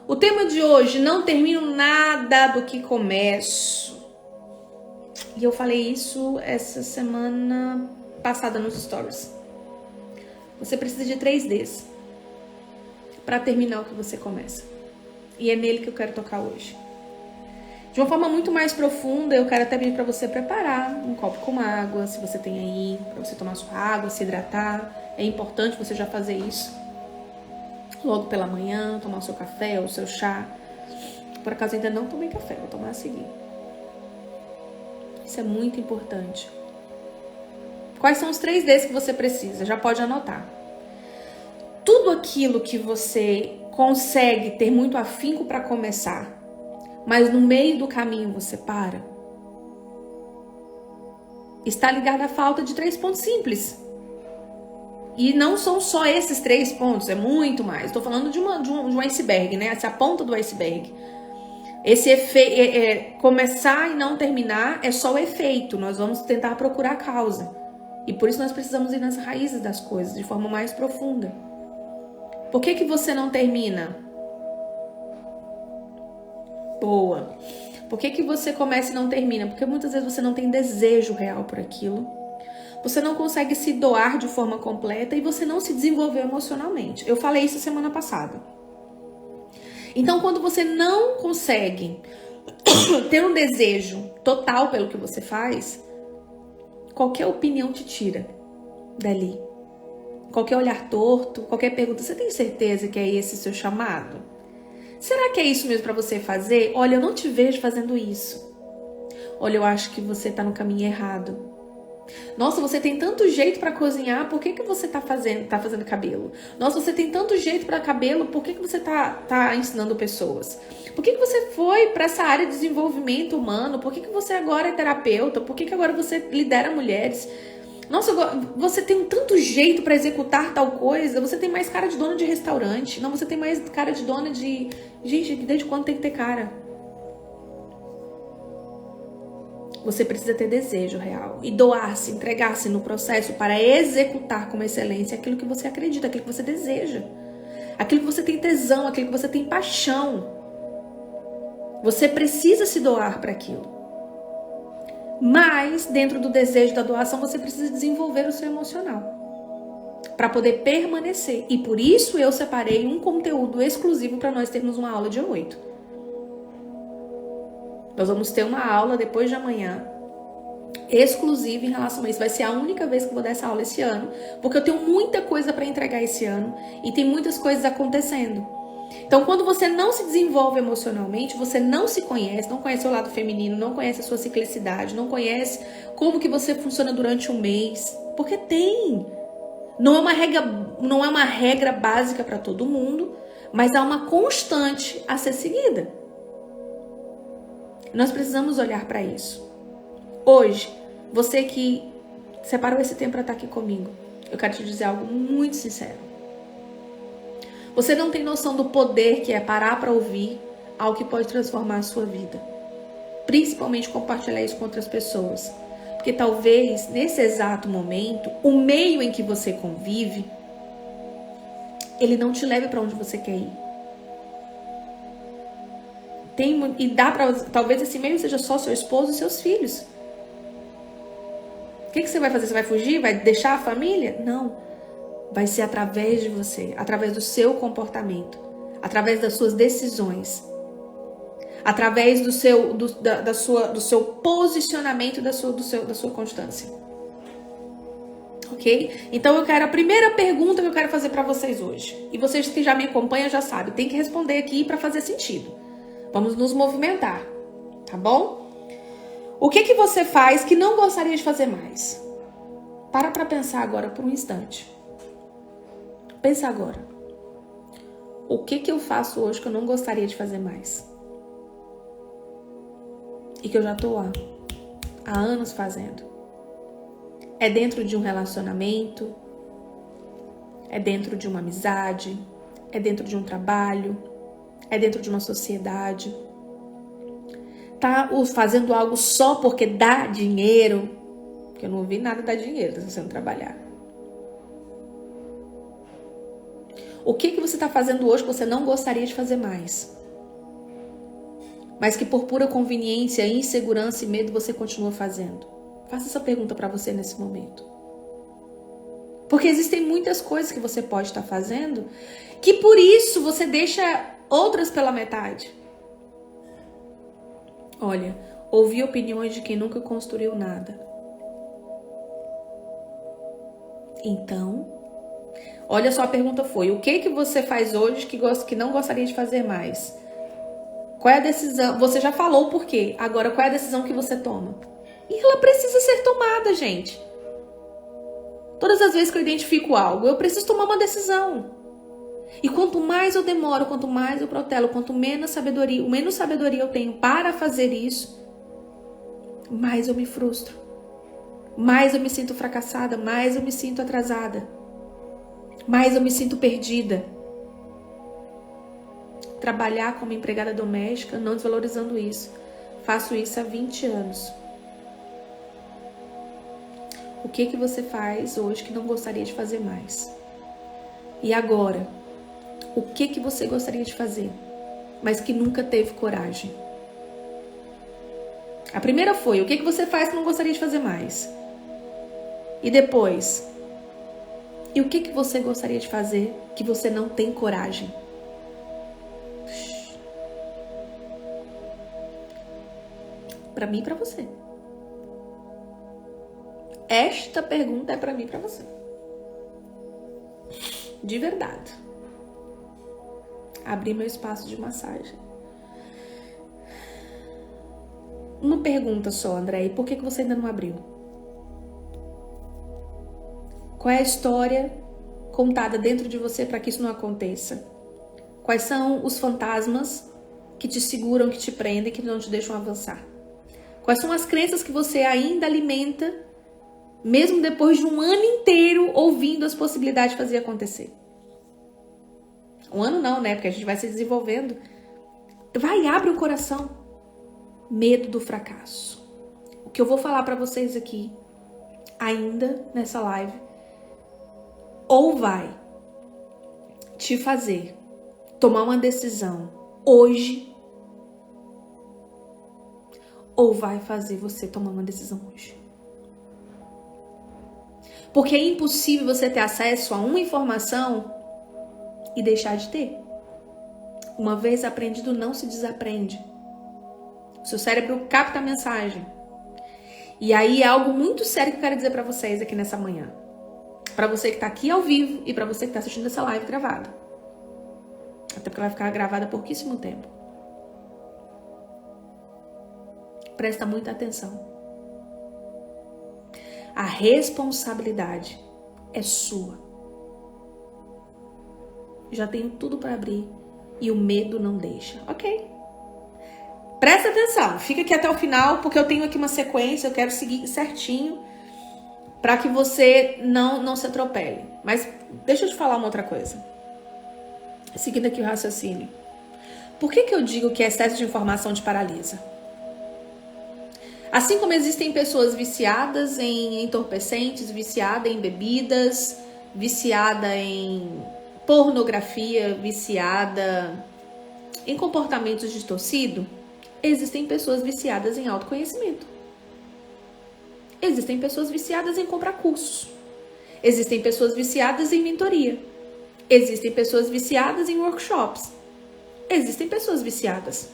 O tema de hoje, não termino nada do que começo. E eu falei isso essa semana passada nos stories. Você precisa de 3 Ds para terminar o que você começa. E é nele que eu quero tocar hoje. De uma forma muito mais profunda, eu quero até pedir para você preparar um copo com água, se você tem aí, para você tomar sua água, se hidratar. É importante você já fazer isso logo pela manhã, tomar o seu café ou o seu chá. Por acaso ainda não tomei café, vou tomar a seguir. Isso é muito importante. Quais são os 3 Ds que você precisa? Já pode anotar. Tudo aquilo que você consegue ter muito afinco para começar, mas no meio do caminho você para, está ligado à falta de 3 pontos simples. E não são só esses 3 pontos, é muito mais. Estou falando de um iceberg, né? Essa é a ponta do iceberg. Esse efeito, começar e não terminar é só o efeito. Nós vamos tentar procurar a causa. E por isso nós precisamos ir nas raízes das coisas, de forma mais profunda. Por que você não termina? Boa. Por que você começa e não termina? Porque muitas vezes você não tem desejo real por aquilo. Você não consegue se doar de forma completa e você não se desenvolveu emocionalmente. Eu falei isso semana passada. Então, quando você não consegue ter um desejo total pelo que você faz, qualquer opinião te tira dali. Qualquer olhar torto, qualquer pergunta, você tem certeza que é esse seu chamado? Será que é isso mesmo para você fazer? Olha, eu não te vejo fazendo isso. Olha, eu acho que você tá no caminho errado. Nossa, você tem tanto jeito para cozinhar, por que você tá fazendo cabelo? Nossa, você tem tanto jeito para cabelo, por que você tá ensinando pessoas? Por que você foi para essa área de desenvolvimento humano? Por que você agora é terapeuta? Por que agora você lidera mulheres? Nossa, você tem tanto jeito para executar tal coisa, você tem mais cara de dona de restaurante. Não, você tem mais cara de dona de... Gente, desde quando tem que ter cara? Você precisa ter desejo real e doar-se, entregar-se no processo para executar com excelência aquilo que você acredita, aquilo que você deseja, aquilo que você tem tesão, aquilo que você tem paixão. Você precisa se doar para aquilo. Mas, dentro do desejo da doação, você precisa desenvolver o seu emocional para poder permanecer. E por isso eu separei um conteúdo exclusivo para nós termos uma aula dia 8. Nós vamos ter uma aula depois de amanhã, exclusiva em relação a isso. Vai ser a única vez que eu vou dar essa aula esse ano, porque eu tenho muita coisa para entregar esse ano e tem muitas coisas acontecendo. Então, quando você não se desenvolve emocionalmente, você não se conhece, não conhece o lado feminino, não conhece a sua ciclicidade, não conhece como que você funciona durante um mês, porque tem. Não é uma regra básica para todo mundo, mas há uma constante a ser seguida. Nós precisamos olhar para isso. Hoje, você que separou esse tempo para estar aqui comigo, eu quero te dizer algo muito sincero. Você não tem noção do poder que é parar para ouvir algo que pode transformar a sua vida. Principalmente compartilhar isso com outras pessoas. Porque talvez, nesse exato momento, o meio em que você convive, ele não te leve para onde você quer ir. Talvez esse meio seja só seu esposo e seus filhos. O que você vai fazer? Você vai fugir? Vai deixar a família? Não. Vai ser através de você, através do seu comportamento, através das suas decisões, através do seu posicionamento, da sua constância. Ok? Então a primeira pergunta que eu quero fazer para vocês hoje, e vocês que já me acompanham já sabem, tem que responder aqui para fazer sentido. Vamos nos movimentar, tá bom? O que você faz que não gostaria de fazer mais? Para pensar agora por um instante. Pensa agora. O que eu faço hoje que eu não gostaria de fazer mais? E que eu já tô há anos fazendo. É dentro de um relacionamento? É dentro de uma amizade? É dentro de um trabalho? É dentro de uma sociedade? Tá fazendo algo só porque dá dinheiro? Porque eu não ouvi nada dar dinheiro, tá sendo trabalhar. O que você está fazendo hoje que você não gostaria de fazer mais? mas que por pura conveniência, insegurança e medo você continua fazendo? Faça essa pergunta para você nesse momento. Porque existem muitas coisas que você pode estar fazendo que por isso você deixa outras pela metade. Olha, ouvir opiniões de quem nunca construiu nada. Então, olha só, a pergunta foi: o que você faz hoje que não gostaria de fazer mais? Qual é a decisão? Você já falou o porquê. Agora, qual é a decisão que você toma? E ela precisa ser tomada, gente. Todas as vezes que eu identifico algo, eu preciso tomar uma decisão. E quanto mais eu demoro, quanto mais eu protelo, quanto menos sabedoria eu tenho para fazer isso, mais eu me frustro. Mais eu me sinto fracassada, mais eu me sinto atrasada. Mais eu me sinto perdida. Trabalhar como empregada doméstica, não desvalorizando isso. Faço isso há 20 anos. O que você faz hoje que não gostaria de fazer mais? E agora? O que você gostaria de fazer, mas que nunca teve coragem? A primeira foi: o que você faz que não gostaria de fazer mais? E depois? E o que você gostaria de fazer que você não tem coragem? Para mim e para você. Esta pergunta é para mim e para você. De verdade. Abri meu espaço de massagem. Uma pergunta só, André. E por que você ainda não abriu? Qual é a história contada dentro de você para que isso não aconteça? Quais são os fantasmas que te seguram, que te prendem, que não te deixam avançar? Quais são as crenças que você ainda alimenta, mesmo depois de um ano inteiro ouvindo as possibilidades de fazer acontecer? Um ano não, né? Porque a gente vai se desenvolvendo. Vai, abre o coração. Medo do fracasso. O que eu vou falar para vocês aqui, ainda nessa live, ou vai te fazer tomar uma decisão hoje, ou vai fazer você tomar uma decisão hoje. Porque é impossível você ter acesso a uma informação e deixar de ter. Uma vez aprendido, não se desaprende. Seu cérebro capta a mensagem. E aí é algo muito sério que eu quero dizer pra vocês aqui nessa manhã. Pra você que tá aqui ao vivo e pra você que tá assistindo essa live gravada. Até porque vai ficar gravada há pouquíssimo tempo. Presta muita atenção. A responsabilidade é sua. Já tenho tudo pra abrir e o medo não deixa. Ok. Presta atenção, fica aqui até o final, porque eu tenho aqui uma sequência, eu quero seguir certinho para que você não se atropele. Mas deixa eu te falar uma outra coisa. Seguindo aqui o raciocínio. Por que eu digo que excesso de informação te paralisa? Assim como existem pessoas viciadas em entorpecentes, viciadas em bebidas, viciada em pornografia, viciada em comportamentos distorcidos, existem pessoas viciadas em autoconhecimento. Existem pessoas viciadas em comprar cursos. Existem pessoas viciadas em mentoria. Existem pessoas viciadas em workshops. Existem pessoas viciadas.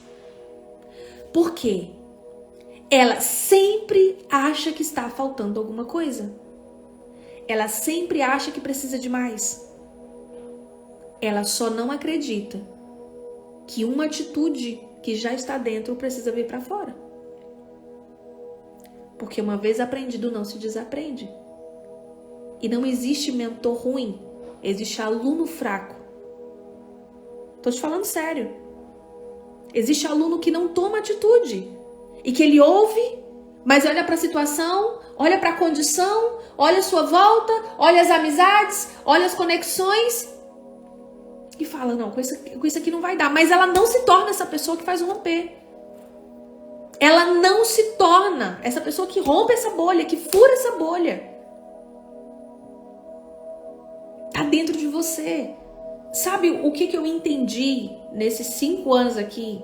Por quê? Ela sempre acha que está faltando alguma coisa. Ela sempre acha que precisa de mais. Ela só não acredita que uma atitude que já está dentro precisa vir para fora. Porque uma vez aprendido não se desaprende. E não existe mentor ruim, existe aluno fraco. Tô te falando sério. Existe aluno que não toma atitude e que ele ouve, mas olha para a situação, olha para a condição, olha a sua volta, olha as amizades, olha as conexões e fala, não, com isso aqui não vai dar. Mas ela não se torna essa pessoa que faz o romper. Ela não se torna essa pessoa que rompe essa bolha, que fura essa bolha. Tá dentro de você. Sabe o que eu entendi nesses 5 anos aqui?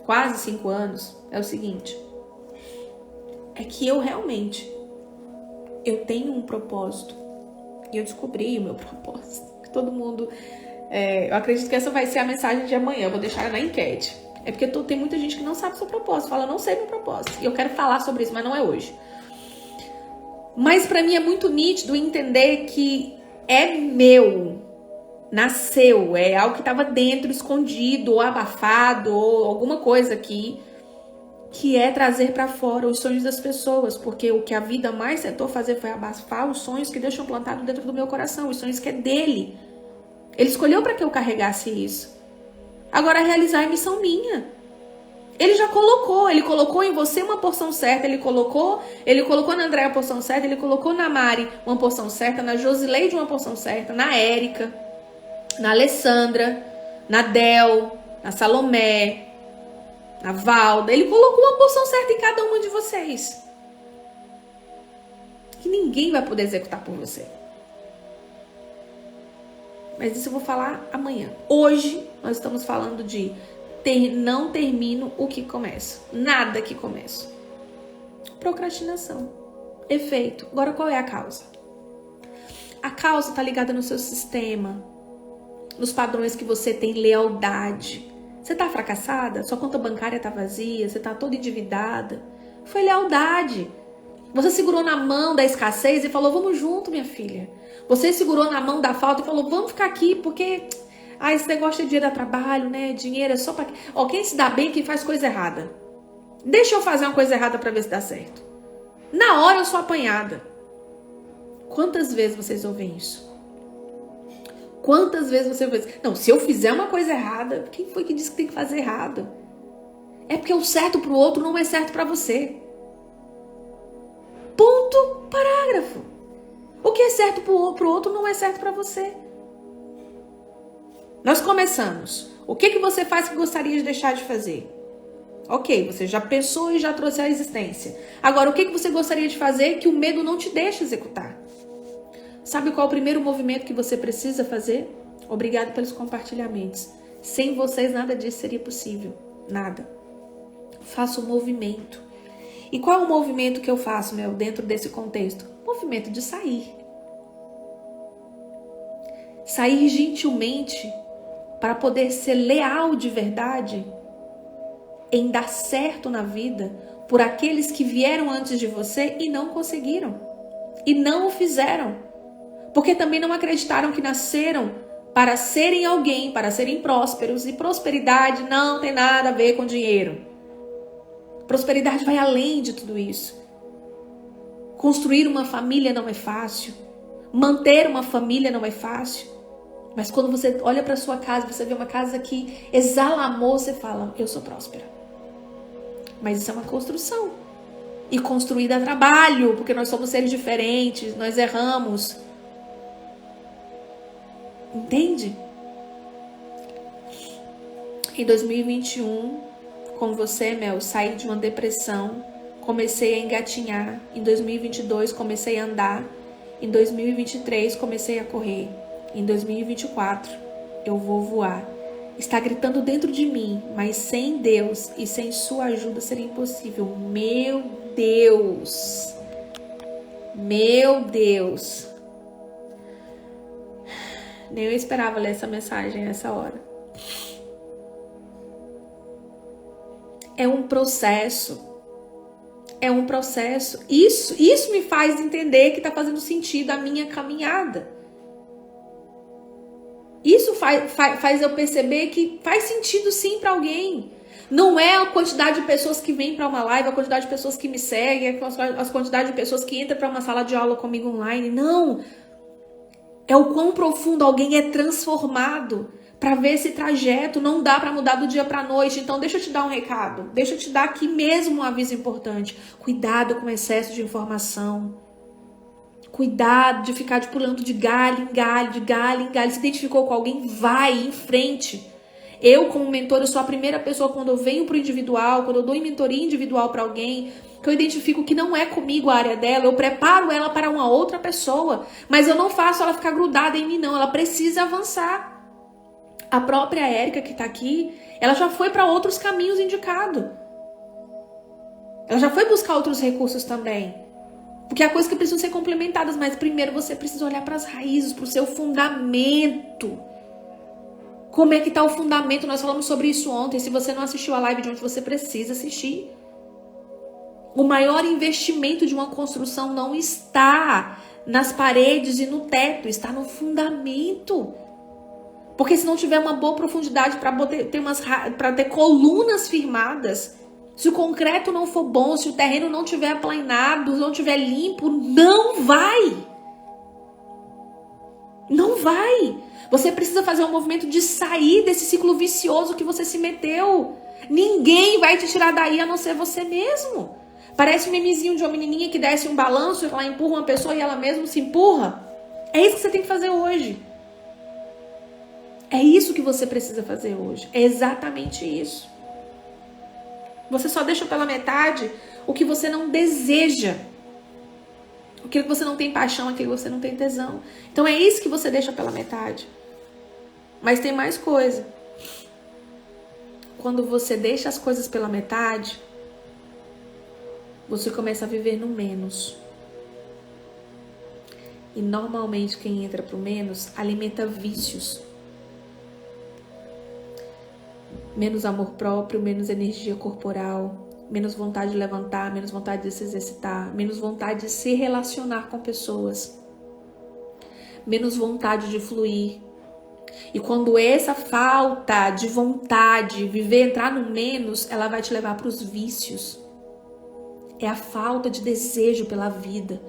quase 5 anos, é o seguinte. É que eu tenho um propósito. E eu descobri o meu propósito. Que todo mundo... eu acredito que essa vai ser a mensagem de amanhã. Eu vou deixar na enquete. É porque tem muita gente que não sabe o seu propósito. Fala, não sei meu propósito. E eu quero falar sobre isso, mas não é hoje. Mas pra mim é muito nítido entender que é meu. Nasceu. É algo que estava dentro, escondido, ou abafado, ou alguma coisa aqui. Que é trazer pra fora os sonhos das pessoas. Porque o que a vida mais tentou fazer foi abafar os sonhos que deixam plantado dentro do meu coração. Os sonhos que é dele. Ele escolheu para que eu carregasse isso. Agora realizar é missão minha. Ele já colocou. Ele colocou em você uma porção certa. Ele colocou na Andréa a porção certa. Ele colocou na Mari uma porção certa. Na Josileide uma porção certa. Na Érica. Na Alessandra. Na Del. Na Salomé. Na Valda. Ele colocou uma porção certa em cada uma de vocês. Que ninguém vai poder executar por você. Mas isso eu vou falar amanhã. Hoje nós estamos falando de não termino o que começo. Nada que começo. Procrastinação. Efeito. Agora qual é a causa? A causa está ligada no seu sistema. Nos padrões que você tem, lealdade. Você está fracassada? Sua conta bancária está vazia? Você está toda endividada? Foi lealdade. Você segurou na mão da escassez e falou, vamos junto, minha filha. Você segurou na mão da falta e falou, vamos ficar aqui, porque esse negócio de dinheiro dá trabalho, né? Dinheiro é só pra... quem se dá bem é quem faz coisa errada. Deixa eu fazer uma coisa errada pra ver se dá certo. Na hora eu sou apanhada. Quantas vezes vocês ouvem isso? Quantas vezes você vê? Não, se eu fizer uma coisa errada, quem foi que disse que tem que fazer errado? É porque o certo pro outro não é certo pra você. Ponto, parágrafo. O que é certo pro outro não é certo pra você. Nós começamos. O que você faz que gostaria de deixar de fazer? Ok, você já pensou e já trouxe à existência. Agora, o que você gostaria de fazer que o medo não te deixa executar? Sabe qual é o primeiro movimento que você precisa fazer? Obrigado pelos compartilhamentos. Sem vocês nada disso seria possível. Nada. Faça o movimento. E qual é o movimento que eu faço, dentro desse contexto? Movimento de sair. Sair gentilmente para poder ser leal de verdade em dar certo na vida por aqueles que vieram antes de você e não conseguiram. E não o fizeram. Porque também não acreditaram que nasceram para serem alguém, para serem prósperos. E prosperidade não tem nada a ver com dinheiro. Prosperidade vai além de tudo isso. Construir uma família não é fácil. Manter uma família não é fácil. Mas quando você olha para sua casa, você vê uma casa que exala amor, você fala, eu sou próspera. Mas isso é uma construção. E construir dá trabalho, porque nós somos seres diferentes, nós erramos. Entende? Em 2021, com você, saí de uma depressão, comecei a engatinhar. Em 2022, comecei a andar. Em 2023, comecei a correr. Em 2024, eu vou voar. Está gritando dentro de mim, mas sem Deus e sem sua ajuda seria impossível. Meu Deus! Meu Deus! Nem eu esperava ler essa mensagem nessa hora. É um processo. É um processo. Isso me faz entender que está fazendo sentido a minha caminhada. Isso faz eu perceber que faz sentido sim para alguém. Não é a quantidade de pessoas que vêm para uma live, a quantidade de pessoas que me seguem, a quantidade de pessoas que entram para uma sala de aula comigo online. Não. É o quão profundo alguém é transformado para ver esse trajeto. Não dá para mudar do dia para a noite. Então deixa eu te dar um recado. Deixa eu te dar aqui mesmo um aviso importante. Cuidado com o excesso de informação. Cuidado de ficar pulando de galho em galho, de galho em galho. Se identificou com alguém, vai em frente. Eu, como mentor, eu sou a primeira pessoa quando eu venho pro individual, quando eu dou em mentoria individual para alguém, que eu identifico que não é comigo a área dela, eu preparo ela para uma outra pessoa. Mas eu não faço ela ficar grudada em mim, não. Ela precisa avançar. A própria Érica que tá aqui, Ela já foi para outros caminhos indicados. Ela já foi buscar outros recursos também. Porque há coisas que precisam ser complementadas, mas primeiro você precisa olhar para as raízes, para o seu fundamento. Como é que está o fundamento? Nós falamos sobre isso ontem. Se você não assistiu a live de ontem, você precisa assistir. O maior investimento de uma construção não está nas paredes e no teto, está no fundamento. Porque se não tiver uma boa profundidade para ter colunas firmadas, se o concreto não for bom, se o terreno não tiver aplanado, não tiver limpo, não vai. Não vai. Você precisa fazer um movimento de sair desse ciclo vicioso que você se meteu. Ninguém vai te tirar daí a não ser você mesmo. Parece um memezinho de uma menininha que desce um balanço, ela empurra uma pessoa e ela mesma se empurra. É isso que você tem que fazer hoje. É isso que você precisa fazer hoje. É exatamente isso. Você só deixa pela metade o que você não deseja. Aquilo que você não tem paixão, aquilo que você não tem tesão. Então é isso que você deixa pela metade. Mas tem mais coisa. Quando você deixa as coisas pela metade, você começa a viver no menos. E normalmente quem entra pro menos alimenta vícios. Menos amor próprio, menos energia corporal, menos vontade de levantar, menos vontade de se exercitar, menos vontade de se relacionar com pessoas, menos vontade de fluir. E quando essa falta de vontade, entrar no menos, ela vai te levar para os vícios. É a falta de desejo pela vida.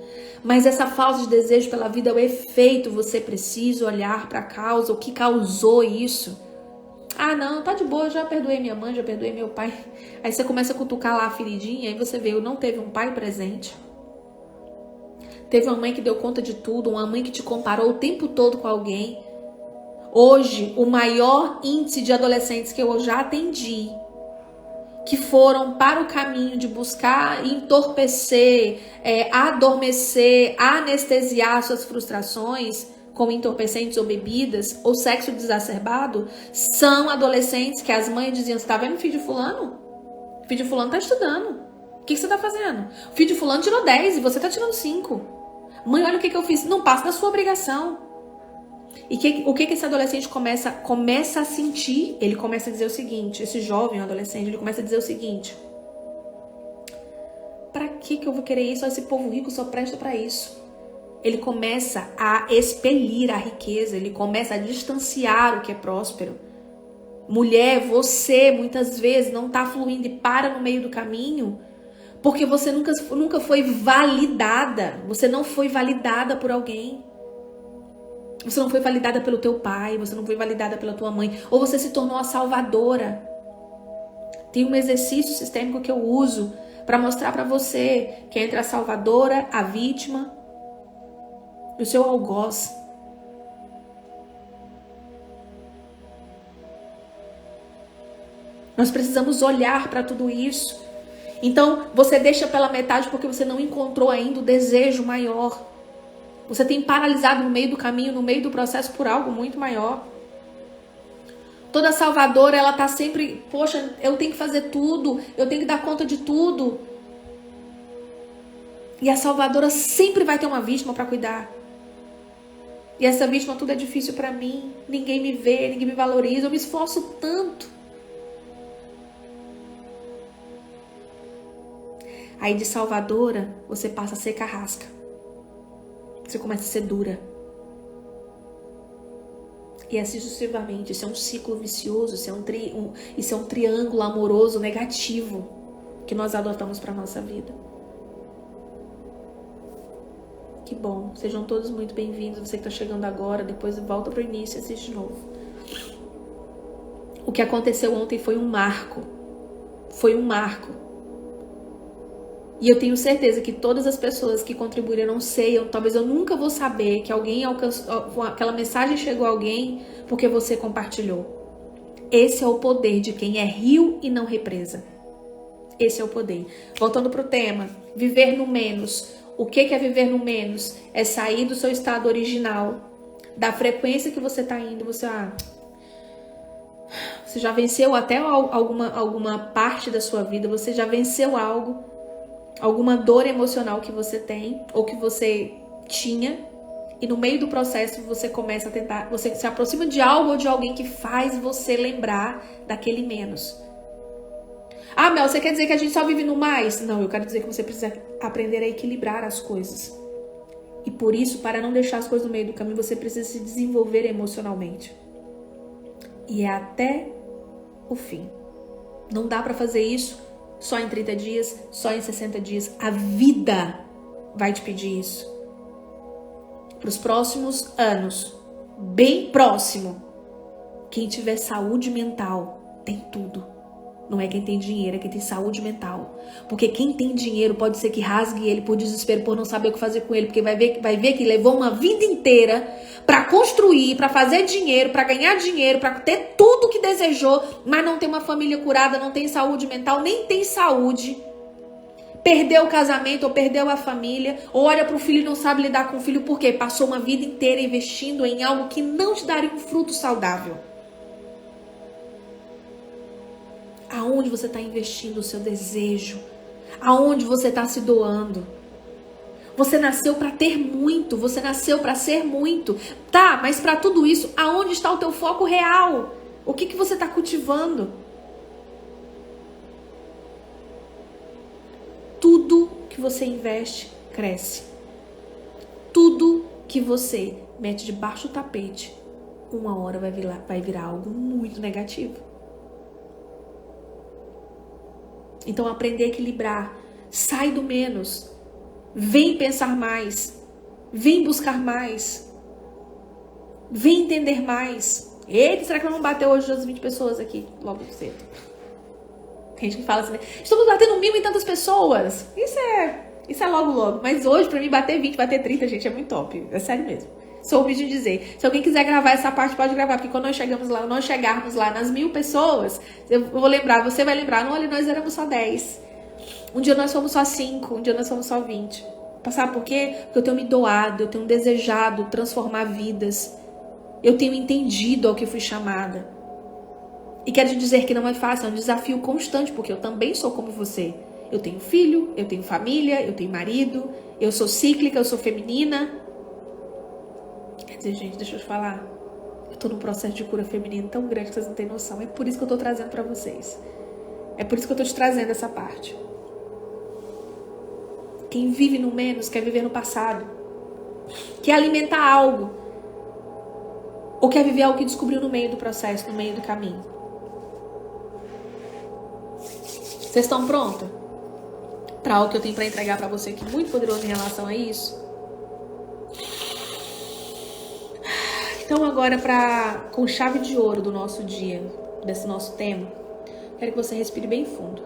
Mas essa falta de desejo pela vida é o efeito. Você precisa olhar para a causa, o que causou isso. Ah, não, tá de boa, já perdoei minha mãe, já perdoei meu pai. Aí você começa a cutucar lá a feridinha, aí você vê, não teve um pai presente. Teve uma mãe que deu conta de tudo, uma mãe que te comparou o tempo todo com alguém. Hoje, o maior índice de adolescentes que eu já atendi, que foram para o caminho de buscar entorpecer, adormecer, anestesiar suas frustrações, com entorpecentes ou bebidas, ou sexo desacerbado, são adolescentes que as mães diziam, você tá vendo o filho de fulano? O filho de fulano tá estudando. O que você tá fazendo? O filho de fulano tirou 10 e você tá tirando 5. Mãe, olha o que eu fiz. Não passa da sua obrigação. E o que esse adolescente começa a sentir? Ele começa a dizer o seguinte, esse jovem adolescente, ele começa a dizer o seguinte, pra que eu vou querer isso? Esse povo rico só presta pra isso. Ele começa a expelir a riqueza, ele começa a distanciar o que é próspero. Mulher, você muitas vezes não está fluindo e para no meio do caminho porque você nunca foi validada. Você não foi validada por alguém. Você não foi validada pelo teu pai, você não foi validada pela tua mãe, ou você se tornou a salvadora. Tem um exercício sistêmico que eu uso para mostrar para você que é entre a salvadora, a vítima e o seu algoz. Nós precisamos olhar para tudo isso. Então, você deixa pela metade porque você não encontrou ainda o desejo maior. Você tem paralisado no meio do caminho, no meio do processo por algo muito maior. Toda salvadora, ela tá sempre, poxa, eu tenho que fazer tudo, eu tenho que dar conta de tudo. E a salvadora sempre vai ter uma vítima para cuidar. E essa vítima, tudo é difícil para mim, ninguém me vê, ninguém me valoriza, eu me esforço tanto. Aí de salvadora, você passa a ser carrasca. Você começa a ser dura. E assim sucessivamente. Isso é um ciclo vicioso, isso é um triângulo amoroso negativo que nós adotamos para nossa vida. Que bom. Sejam todos muito bem-vindos. Você que está chegando agora, depois volta para o início e assiste de novo. O que aconteceu ontem foi um marco. Foi um marco. E eu tenho certeza que todas as pessoas que contribuíram, eu não sei, talvez eu nunca vou saber que alguém alcançou, aquela mensagem chegou a alguém porque você compartilhou. Esse é o poder de quem é rio e não represa. Esse é o poder. Voltando para o tema, viver no menos. O que é viver no menos? É sair do seu estado original, da frequência que você está indo. Você Você já venceu até alguma parte da sua vida, você já venceu algo, alguma dor emocional que você tem ou que você tinha, e no meio do processo você começa a tentar, você se aproxima de algo ou de alguém que faz você lembrar daquele menos. Ah, Mel, você quer dizer que a gente só vive no mais? Não, eu quero dizer que você precisa aprender a equilibrar as coisas. E por isso, para não deixar as coisas no meio do caminho, você precisa se desenvolver emocionalmente. E é até o fim. Não dá para fazer isso só em 30 dias, só em 60 dias. A vida vai te pedir isso. Para os próximos anos, bem próximo. Quem tiver saúde mental tem tudo. Não é quem tem dinheiro, é quem tem saúde mental. Porque quem tem dinheiro pode ser que rasgue ele por desespero, por não saber o que fazer com ele. Porque vai ver que levou uma vida inteira para construir, para fazer dinheiro, para ganhar dinheiro, para ter tudo que desejou, mas não tem uma família curada, não tem saúde mental, nem tem saúde. Perdeu o casamento ou perdeu a família, ou olha para o filho e não sabe lidar com o filho porque passou uma vida inteira investindo em algo que não te daria um fruto saudável. Aonde você está investindo o seu desejo? Aonde você está se doando? Você nasceu para ter muito, você nasceu para ser muito. Tá, mas para tudo isso, aonde está o teu foco real? O que você está cultivando? Tudo que você investe, cresce. Tudo que você mete debaixo do tapete, uma hora vai virar algo muito negativo. Então, aprender a equilibrar. Sai do menos. Vem pensar mais. Vem buscar mais. Vem entender mais. Eita, será que não bateu hoje as 20 pessoas aqui? Logo cedo. Tem gente que fala assim, né? Estamos batendo 1000 e tantas pessoas. Isso é logo. Mas hoje, pra mim, bater 20, bater 30, gente, é muito top. É sério mesmo. Soube de dizer. Se alguém quiser gravar essa parte, pode gravar. Porque quando nós chegarmos lá nas 1000 pessoas, eu vou lembrar, você vai lembrar. Não, olha, nós éramos só 10. Um dia nós fomos só 5. Um dia nós fomos só 20. Sabe por quê? Porque eu tenho me doado, eu tenho desejado transformar vidas. Eu tenho entendido ao que fui chamada. E quero te dizer que não é fácil, é um desafio constante. Porque eu também sou como você. Eu tenho filho, eu tenho família, eu tenho marido. Eu sou cíclica, eu sou feminina. Quer dizer, gente, deixa eu te falar. Eu tô num processo de cura feminina tão grande que vocês não têm noção. É por isso que eu tô trazendo pra vocês. É por isso que eu tô te trazendo essa parte. Quem vive no menos quer viver no passado. Quer alimentar algo. Ou quer viver algo que descobriu no meio do processo, no meio do caminho. Vocês estão prontas? Para algo que eu tenho pra entregar pra você que é muito poderoso em relação a isso? Então agora, com chave de ouro do nosso dia, desse nosso tema, quero que você respire bem fundo.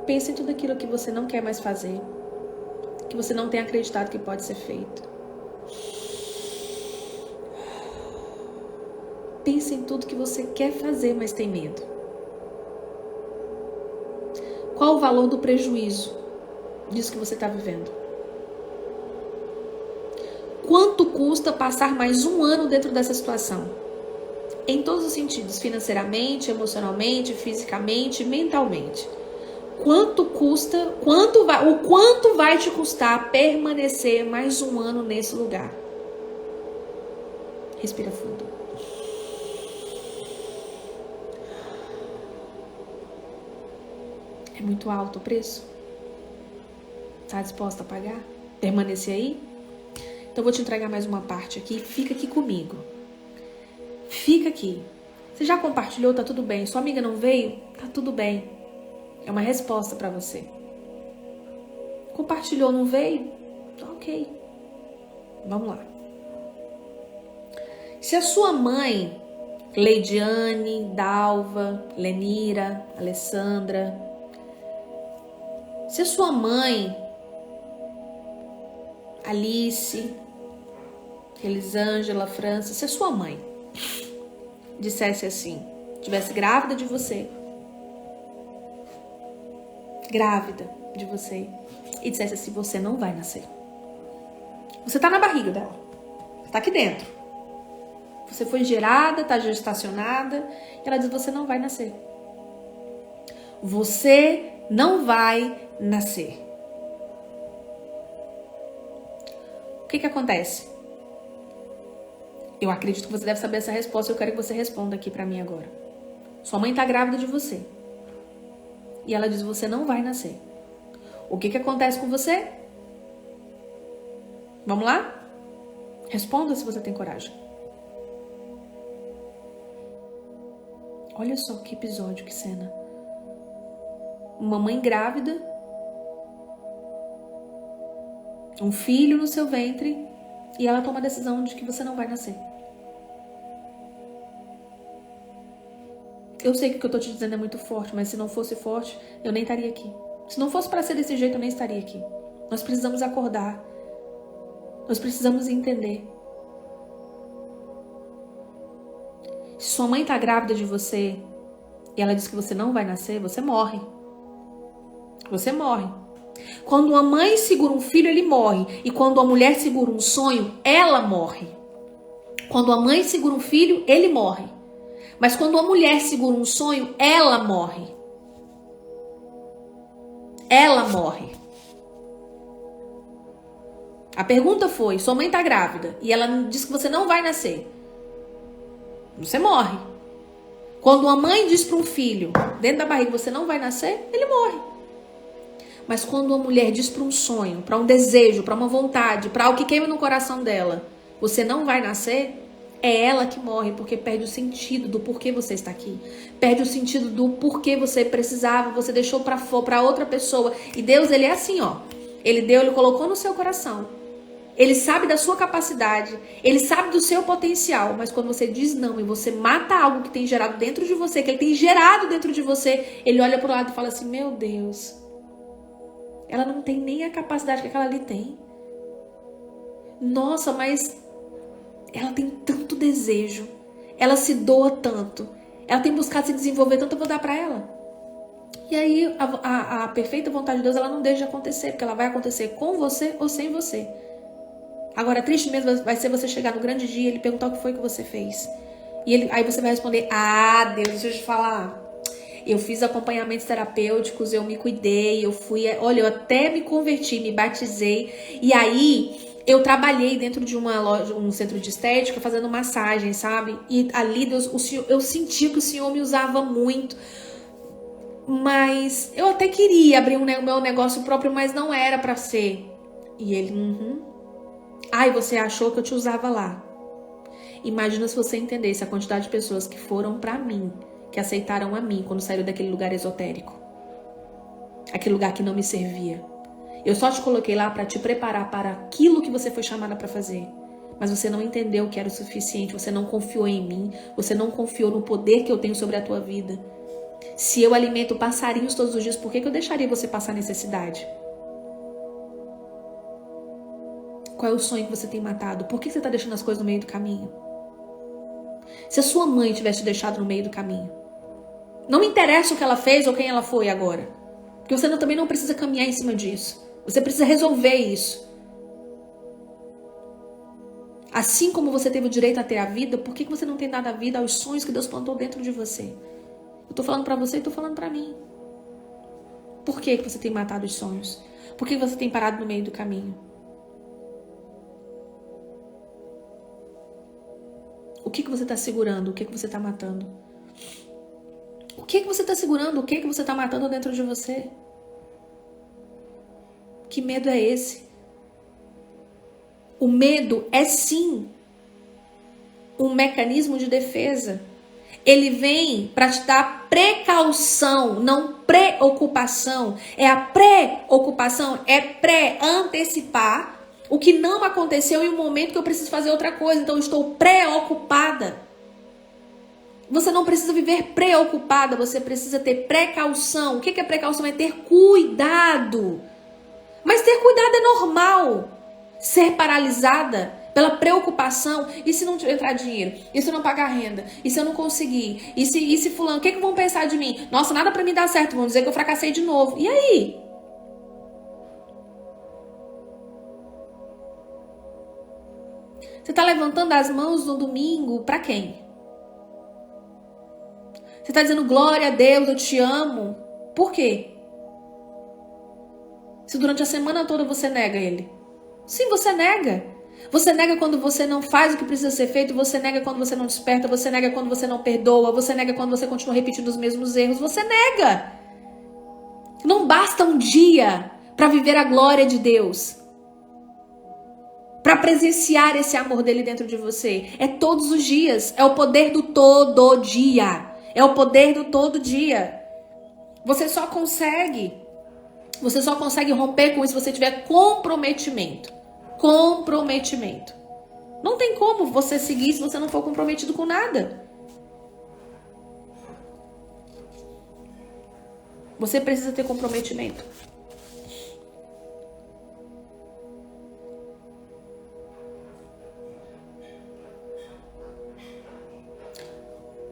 Pense em tudo aquilo que você não quer mais fazer, que você não tem acreditado que pode ser feito. Pense em tudo que você quer fazer, mas tem medo. Qual o valor do prejuízo disso que você está vivendo? Quanto custa passar mais um ano dentro dessa situação? Em todos os sentidos, financeiramente, emocionalmente, fisicamente, mentalmente. Quanto vai te custar permanecer mais um ano nesse lugar? Respira fundo. É muito alto o preço? Está disposta a pagar? Permanecer aí? Então eu vou te entregar mais uma parte aqui. Fica aqui comigo. Fica aqui. Você já compartilhou? Tá tudo bem. Sua amiga não veio? Tá tudo bem. É uma resposta para você. Compartilhou, não veio? Tá ok. Vamos lá. Se a sua mãe, Leidiane, Dalva, Lenira, Alessandra, se a sua mãe, Alice, Elisângela, França, se a sua mãe dissesse assim, estivesse grávida de você, e dissesse assim, você não vai nascer. Você tá na barriga dela, você tá aqui dentro. Você foi gerada, está gestacionada. E ela diz, você não vai nascer. Você não vai nascer. O que acontece? Eu acredito que você deve saber essa resposta. Eu quero que você responda aqui pra mim agora. Sua mãe tá grávida de você. E ela diz, você não vai nascer. O que acontece com você? Vamos lá? Responda se você tem coragem. Olha só que episódio, que cena. Uma mãe grávida, um filho no seu ventre, e ela toma a decisão de que você não vai nascer. Eu sei que o que eu tô te dizendo é muito forte, mas se não fosse forte, eu nem estaria aqui. Se não fosse para ser desse jeito, eu nem estaria aqui. Nós precisamos acordar. Nós precisamos entender. Se sua mãe tá grávida de você e ela diz que você não vai nascer, você morre. Você morre. Quando uma mãe segura um filho, ele morre. E quando uma mulher segura um sonho, ela morre. Quando a mãe segura um filho, ele morre. Mas quando uma mulher segura um sonho, ela morre. Ela morre. A pergunta foi, sua mãe tá grávida e ela diz que você não vai nascer. Você morre. Quando uma mãe diz para um filho, dentro da barriga, você não vai nascer, ele morre. Mas quando uma mulher diz para um sonho, para um desejo, para uma vontade, para algo que queima no coração dela, você não vai nascer, é ela que morre, porque perde o sentido do porquê você está aqui. Perde o sentido do porquê você precisava, você deixou para outra pessoa. E Deus, ele é assim, ó. Ele colocou no seu coração. Ele sabe da sua capacidade, ele sabe do seu potencial, mas quando você diz não e você mata algo que tem gerado dentro de você, que ele tem gerado dentro de você, ele olha pro lado e fala assim, meu Deus, ela não tem nem a capacidade que aquela ali tem. Nossa, mas ela tem tanto desejo, ela se doa tanto, ela tem buscado se desenvolver tanto, eu vou dar pra ela. E aí a perfeita vontade de Deus, ela não deixa de acontecer, porque ela vai acontecer com você ou sem você. Agora, triste mesmo vai ser você chegar no grande dia e ele perguntar o que foi que você fez. E aí você vai responder, Deus, deixa eu te falar. Eu fiz acompanhamentos terapêuticos, eu me cuidei, olha, eu até me converti, me batizei. E aí, eu trabalhei dentro de uma loja, um centro de estética, fazendo massagem, sabe? E ali, Deus, eu senti que o Senhor me usava muito. Mas eu até queria abrir o meu negócio próprio, mas não era pra ser. E ele, você achou que eu te usava lá. Imagina se você entendesse a quantidade de pessoas que foram pra mim, que aceitaram a mim quando saíram daquele lugar esotérico. Aquele lugar que não me servia. Eu só te coloquei lá pra te preparar para aquilo que você foi chamada pra fazer. Mas você não entendeu que era o suficiente, você não confiou em mim, você não confiou no poder que eu tenho sobre a tua vida. Se eu alimento passarinhos todos os dias, por que eu deixaria você passar necessidade? Qual é o sonho que você tem matado? Por que você está deixando as coisas no meio do caminho? Se a sua mãe tivesse te deixado no meio do caminho, não me interessa o que ela fez ou quem ela foi agora. Porque você também não precisa caminhar em cima disso. Você precisa resolver isso. Assim como você teve o direito a ter a vida, por que você não tem dado a vida aos sonhos que Deus plantou dentro de você? Eu tô falando pra você e tô falando pra mim. Por que você tem matado os sonhos? Por que você tem parado no meio do caminho? O que você está segurando? O que você está matando? O que você está segurando? O que você está matando dentro de você? Que medo é esse? O medo é sim um mecanismo de defesa. Ele vem para te dar precaução, não preocupação. É a preocupação, é pré-antecipar o que não aconteceu em um momento que eu preciso fazer outra coisa. Então eu estou preocupada. Você não precisa viver preocupada, você precisa ter precaução. O que é precaução? É ter cuidado. Mas ter cuidado é normal. Ser paralisada pela preocupação, e se não entrar dinheiro? E se eu não pagar renda? E se eu não conseguir? E se fulano? O que vão pensar de mim? Nossa, nada pra mim dar certo, vão dizer que eu fracassei de novo. E aí? Você tá levantando as mãos no domingo pra quem? Você tá dizendo glória a Deus, eu te amo. Por quê? Se durante a semana toda você nega ele. Sim, você nega. Você nega quando você não faz o que precisa ser feito, você nega quando você não desperta, você nega quando você não perdoa, você nega quando você continua repetindo os mesmos erros, você nega. Não basta um dia para viver a glória de Deus, para presenciar esse amor dele dentro de você. É todos os dias, é o poder do todo dia. É o poder do todo dia. Você só consegue romper com isso se você tiver comprometimento. Comprometimento. Não tem como você seguir se você não for comprometido com nada. Você precisa ter comprometimento.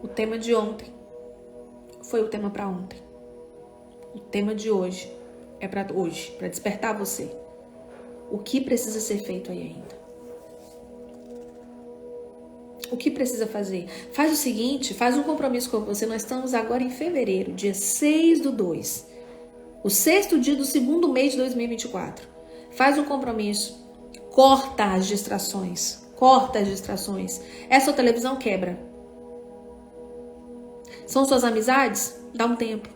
O tema de ontem foi o tema para ontem. O tema de hoje é para hoje, para despertar você. O que precisa ser feito aí ainda? O que precisa fazer? Faz o seguinte, faz um compromisso com você. Nós estamos agora em fevereiro, dia 6/2. O 6º dia do 2º mês de 2024. Faz um compromisso. Corta as distrações. Corta as distrações. É sua televisão? Quebra. São suas amizades? Dá um tempo.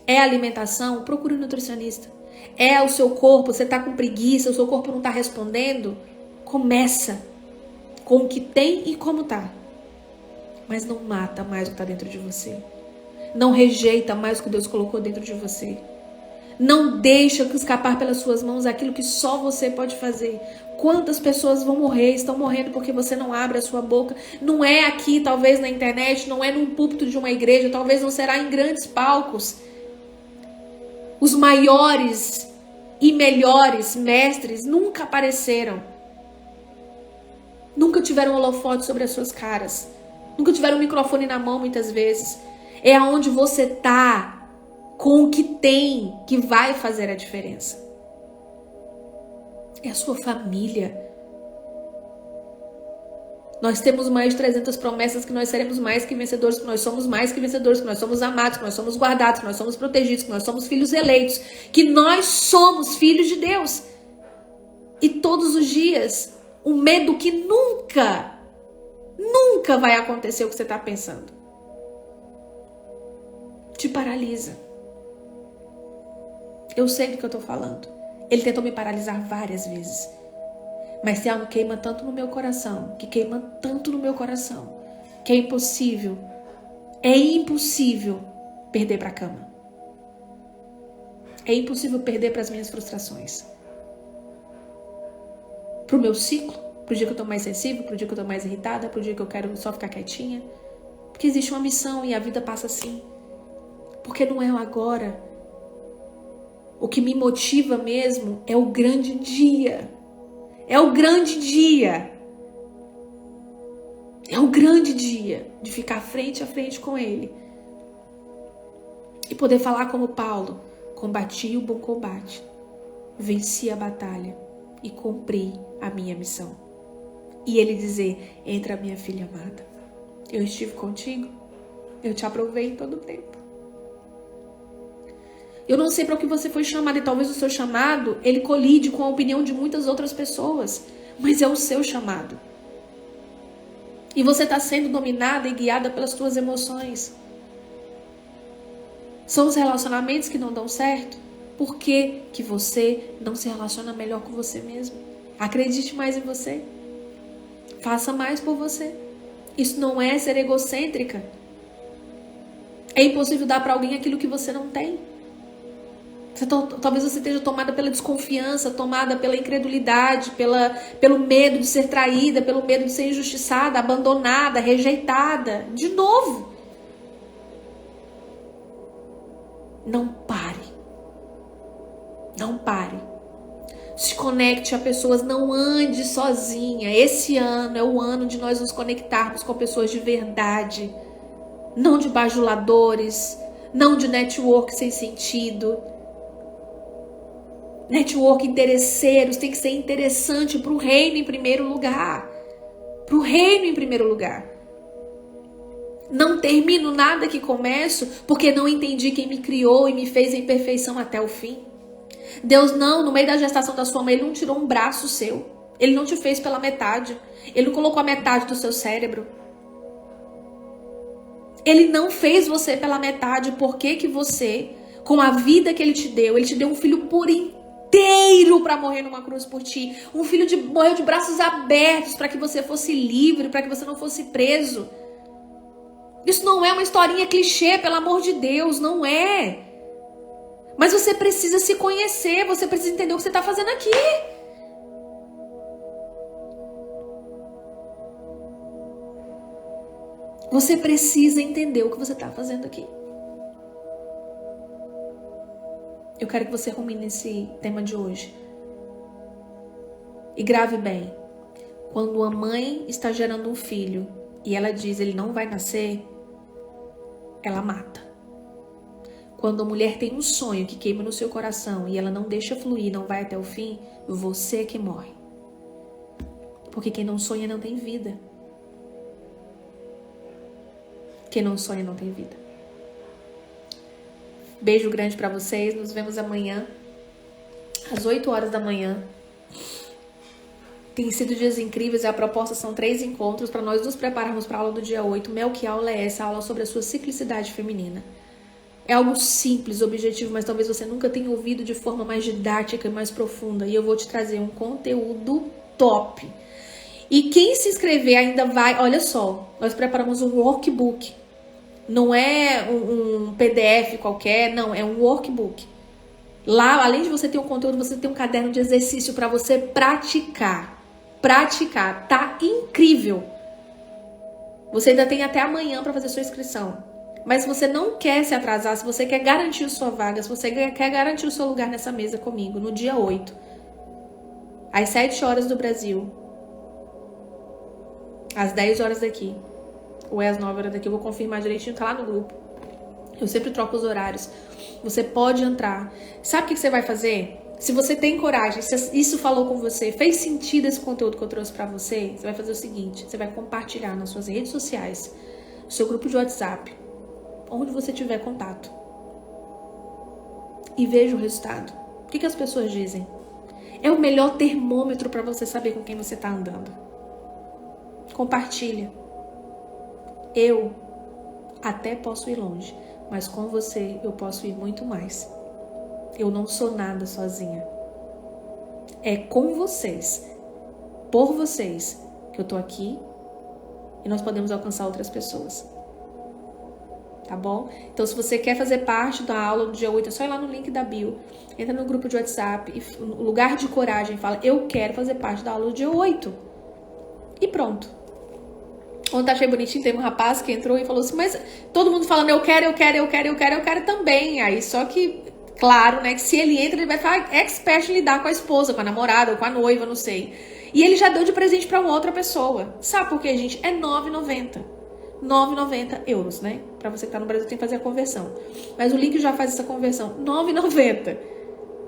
É alimentação? Procure um nutricionista. É o seu corpo, você tá com preguiça, o seu corpo não tá respondendo? Começa com o que tem e como tá. Mas não mata mais o que tá dentro de você. Não rejeita mais o que Deus colocou dentro de você. Não deixa escapar pelas suas mãos aquilo que só você pode fazer. Quantas pessoas vão morrer, estão morrendo porque você não abre a sua boca. Não é aqui, talvez na internet, não é num púlpito de uma igreja, talvez não será em grandes palcos. Os maiores e melhores mestres nunca apareceram. Nunca tiveram holofote sobre as suas caras. Nunca tiveram um microfone na mão muitas vezes. É aonde você tá, com o que tem, que vai fazer a diferença. É a sua família. Nós temos mais de 300 promessas que nós seremos mais que vencedores, que nós somos mais que vencedores, que nós somos amados, que nós somos guardados, que nós somos protegidos, que nós somos filhos eleitos, que nós somos filhos de Deus. E todos os dias, um medo que nunca vai acontecer o que você está pensando, te paralisa. Eu sei do que eu estou falando. Ele tentou me paralisar várias vezes. Mas tem algo que queima tanto no meu coração, que é impossível perder para a cama. É impossível perder para as minhas frustrações. Para o meu ciclo, para o dia que eu estou mais sensível, para o dia que eu estou mais irritada, para o dia que eu quero só ficar quietinha. Porque existe uma missão e a vida passa assim. Porque não é o agora. O que me motiva mesmo é o grande dia. É o grande dia. É o grande dia de ficar frente a frente com Ele. E poder falar como Paulo: combati o bom combate, venci a batalha e cumpri a minha missão. E Ele dizer: entra, minha filha amada. Eu estive contigo. Eu te aprovei em todo o tempo. Eu não sei para o que você foi chamado, e talvez o seu chamado, ele colide com a opinião de muitas outras pessoas, mas é o seu chamado. E você está sendo dominada e guiada pelas suas emoções. São os relacionamentos que não dão certo? Por que que você não se relaciona melhor com você mesmo? Acredite mais em você. Faça mais por você. Isso não é ser egocêntrica. É impossível dar para alguém aquilo que você não tem. Talvez você esteja tomada pela desconfiança, tomada pela incredulidade, pelo medo de ser traída, pelo medo de ser injustiçada, abandonada, rejeitada. De novo. Não pare. Não pare. Se conecte a pessoas, não ande sozinha. Esse ano é o ano de nós nos conectarmos com pessoas de verdade. Não de bajuladores, não de network sem sentido. Network interesseiros tem que ser interessante para o reino em primeiro lugar. Para o reino em primeiro lugar. Não termino nada que começo porque não entendi quem me criou e me fez em perfeição até o fim. Deus não, no meio da gestação da sua mãe, Ele não tirou um braço seu. Ele não te fez pela metade. Ele não colocou a metade do seu cérebro. Ele não fez você pela metade. Por que que você, com a vida que Ele te deu um filho por inteiro para morrer numa cruz por ti. Um filho morreu de braços abertos para que você fosse livre, para que você não fosse preso. Isso não é uma historinha clichê, pelo amor de Deus, não é. Mas você precisa se conhecer, você precisa entender o que você está fazendo aqui. Você precisa entender o que você está fazendo aqui. Eu quero que você rumine nesse tema de hoje. E grave bem. Quando a mãe está gerando um filho e ela diz ele não vai nascer, ela mata. Quando a mulher tem um sonho que queima no seu coração e ela não deixa fluir, não vai até o fim, você é que morre. Porque quem não sonha não tem vida. Quem não sonha não tem vida. Beijo grande pra vocês. Nos vemos amanhã, às 8 horas da manhã. Tem sido dias incríveis. A proposta são 3 encontros para nós nos prepararmos para a aula do dia 8. Que aula é essa? A aula sobre a sua ciclicidade feminina. É algo simples, objetivo, mas talvez você nunca tenha ouvido de forma mais didática e mais profunda. E eu vou te trazer um conteúdo top. E quem se inscrever ainda vai... Olha só, nós preparamos um workbook. Não é um PDF qualquer, não, é um workbook. Lá, além de você ter um conteúdo, você tem um caderno de exercício para você praticar. Praticar, tá incrível. Você ainda tem até amanhã para fazer sua inscrição. Mas se você não quer se atrasar, se você quer garantir a sua vaga, se você quer garantir o seu lugar nessa mesa comigo, no dia 8, às 7 horas do Brasil, às 10 horas daqui, ou é às 9 horas daqui, eu vou confirmar direitinho, tá lá no grupo. Eu sempre troco os horários. Você pode entrar. Sabe o que você vai fazer? Se você tem coragem, se isso falou com você, fez sentido esse conteúdo que eu trouxe pra você, você vai fazer o seguinte, você vai compartilhar nas suas redes sociais, no seu grupo de WhatsApp, onde você tiver contato. E veja o resultado. O que as pessoas dizem? É o melhor termômetro pra você saber com quem você tá andando. Compartilha. Eu até posso ir longe, mas com você eu posso ir muito mais. Eu não sou nada sozinha. É com vocês, por vocês, que eu tô aqui e nós podemos alcançar outras pessoas. Tá bom? Então, se você quer fazer parte da aula do dia 8, é só ir lá no link da bio, entra no grupo de WhatsApp e no lugar de coragem fala, eu quero fazer parte da aula do dia 8. E pronto. Ontem achei bonitinho, teve um rapaz que entrou e falou assim, mas todo mundo falando eu quero também. Aí só que, claro, né, que se ele entra, ele vai ficar expert em lidar com a esposa, com a namorada ou com a noiva, não sei. E ele já deu de presente pra uma outra pessoa. Sabe por quê, gente? É R$ 9,90. 9,90 euros, né? Pra você que tá no Brasil tem que fazer a conversão. Mas o link já faz essa conversão. R$ 9,90.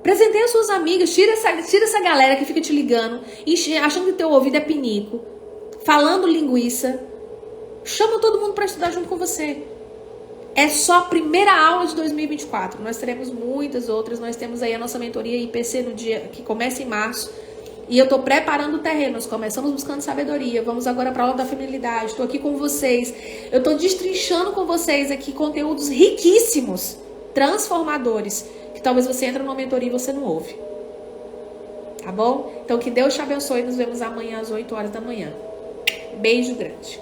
Presenteia as suas amigas, tira essa galera que fica te ligando, achando que teu ouvido é pinico, falando linguiça. Chama todo mundo para estudar junto com você. É só a primeira aula de 2024. Nós teremos muitas outras. Nós temos aí a nossa mentoria IPC no dia que começa em março. E eu tô preparando o terreno. Nós começamos buscando sabedoria. Vamos agora para a aula da feminilidade. Estou aqui com vocês. Eu tô destrinchando com vocês aqui conteúdos riquíssimos, transformadores, que talvez você entre numa mentoria e você não ouve. Tá bom? Então que Deus te abençoe. Nos vemos amanhã às 8 horas da manhã. Beijo grande.